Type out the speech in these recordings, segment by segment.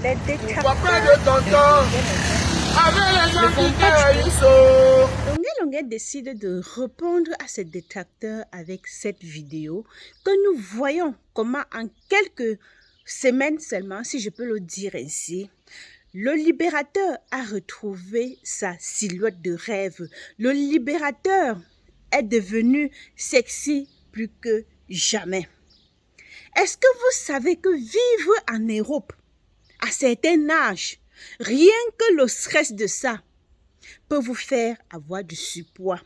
Les détracteurs Longuet décide de répondre à ces détracteurs avec cette vidéo que nous voyons comment en quelques semaines seulement, si je peux le dire ainsi, le libérateur a retrouvé sa silhouette de rêve. Le libérateur est devenu sexy plus que jamais. Est-ce que vous savez que vivre en Europe à certain âge, rien que le stress de ça peut vous faire avoir du surpoids,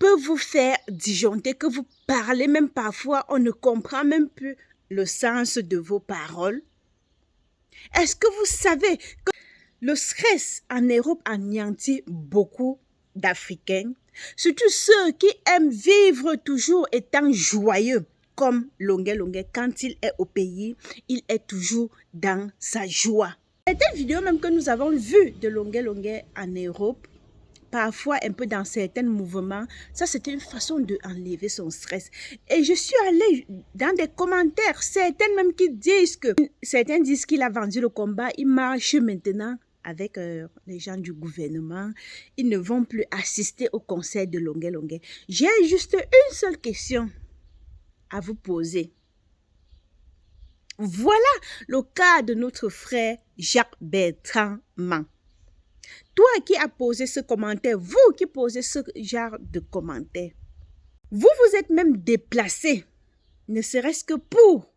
peut vous faire disjoncter, que vous parlez même parfois, on ne comprend même plus le sens de vos paroles? Est-ce que vous savez que le stress en Europe anéantit beaucoup d'Africains, surtout ceux qui aiment vivre toujours étant joyeux, comme Longuet, quand il est au pays, il est toujours dans sa joie. Certaines vidéos même que nous avons vues de Longuet en Europe, parfois un peu dans certains mouvements, ça c'était une façon d'enlever son stress. Et je suis allée dans des commentaires, certains même qui disent que, certains disent qu'il a vendu le combat, il marche maintenant avec les gens du gouvernement, ils ne vont plus assister au concert de Longuet. J'ai juste une seule question à vous poser. Voilà le cas de notre frère Jacques-Bertrand Man. Toi qui as posé ce commentaire, vous qui posez ce genre de commentaire, vous vous êtes même déplacé, ne serait-ce que pour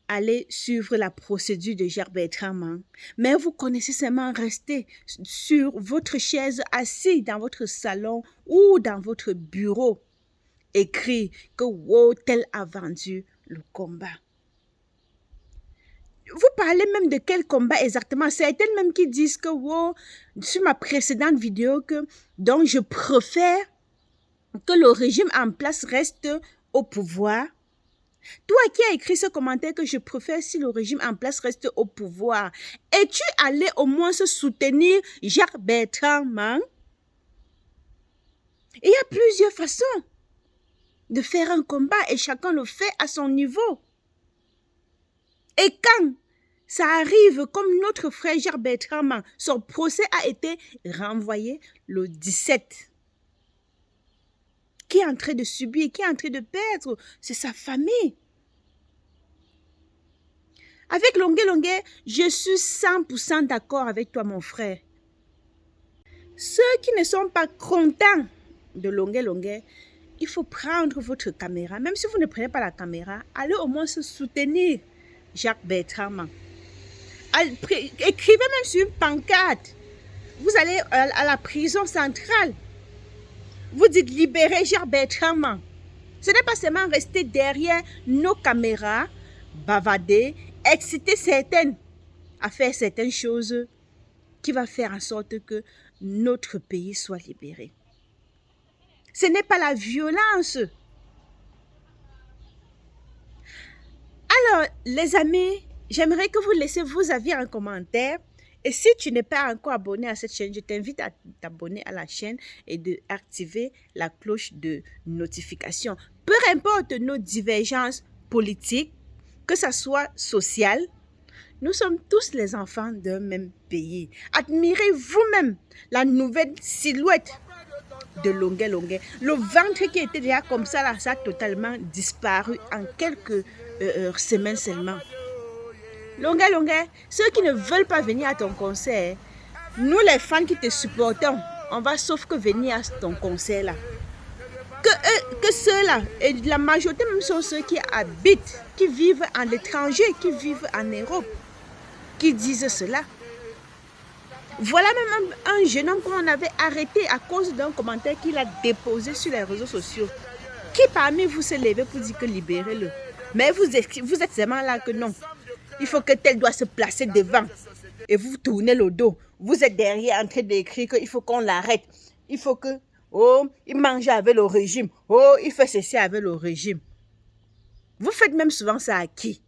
aller suivre la procédure de Jacques-Bertrand Man, mais vous connaissez seulement rester sur votre chaise, assis dans votre salon ou dans votre bureau, écrit que wow, tel a vendu le combat. Vous parlez même de quel combat exactement? Certains même qui disent que wow, sur ma précédente vidéo, donc je préfère que le régime en place reste au pouvoir. Toi qui as écrit ce commentaire que je préfère si le régime en place reste au pouvoir, es-tu allé au moins se soutenir Jacques-Bertrand Man? Il y a plusieurs façons de faire un combat et chacun le fait à son niveau. Et quand ça arrive comme notre frère Jacques-Bertrand Man, son procès a été renvoyé le 17. Qui est en train de subir, qui est en train de perdre, c'est sa famille. Avec Longuet, je suis 100% d'accord avec toi, mon frère. Ceux qui ne sont pas contents de Longuet, il faut prendre votre caméra. Même si vous ne prenez pas la caméra, allez au moins se soutenir Jacques-Bertrand Man. Écrivez même sur une pancarte. Vous allez à la prison centrale. Vous dites libérez Jacques-Bertrand Man. Ce n'est pas seulement rester derrière nos caméras, bavarder, exciter certaines à faire certaines choses qui va faire en sorte que notre pays soit libéré. Ce n'est pas la violence. Alors, les amis, j'aimerais que vous laissiez vos avis en commentaire. Et si tu n'es pas encore abonné à cette chaîne, je t'invite à t'abonner à la chaîne et d'activer la cloche de notification. Peu importe nos divergences politiques, que ce soit sociales, nous sommes tous les enfants d'un même pays. Admirez vous-même la nouvelle silhouette de Longuet. Le ventre qui était déjà comme ça, là, ça a totalement disparu en quelques semaines seulement. Longuet, ceux qui ne veulent pas venir à ton concert, nous les fans qui te supportons, on va sauf que venir à ton concert là. Que ceux-là, et la majorité même sont ceux qui habitent, qui vivent à l'étranger, qui vivent en Europe, qui disent cela. Voilà même un jeune homme qu'on avait arrêté à cause d'un commentaire qu'il a déposé sur les réseaux sociaux. Qui parmi vous s'est levé pour dire que libérez-le? Mais vous êtes seulement là que non. Il faut que tel doit se placer devant. Et vous tournez le dos. Vous êtes derrière en train d'écrire qu'il faut qu'on l'arrête. Il faut que, oh, il mange avec le régime. Oh, il fait ceci avec le régime. Vous faites même souvent ça à qui?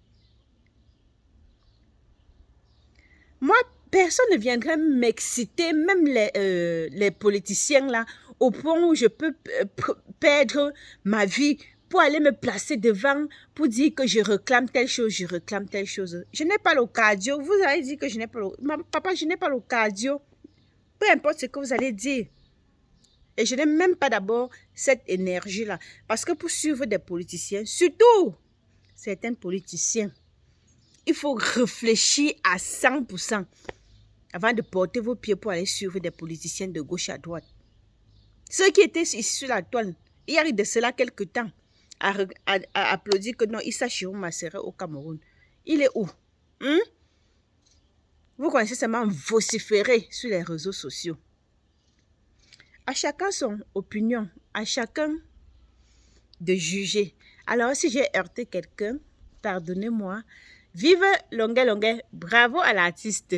Moi, personne ne viendrait m'exciter, même les politiciens là, au point où je peux perdre ma vie pour aller me placer devant, pour dire que je réclame telle chose, je réclame telle chose. Je n'ai pas le cardio. Vous allez dire que je n'ai pas le... Papa, je n'ai pas le cardio. Peu importe ce que vous allez dire. Et je n'ai même pas d'abord cette énergie-là. Parce que pour suivre des politiciens, surtout certains politiciens, il faut réfléchir à 100% avant de porter vos pieds pour aller suivre des politiciens de gauche à droite. Ceux qui étaient ici sur la toile, il y a eu de cela quelques temps, à applaudir que non, Issa Chirouma serait au Cameroun. Il est où? Vous connaissez seulement vociférer sur les réseaux sociaux. À chacun son opinion, à chacun de juger. Alors, si j'ai heurté quelqu'un, pardonnez-moi. Vive Longuet Longuet, bravo à l'artiste.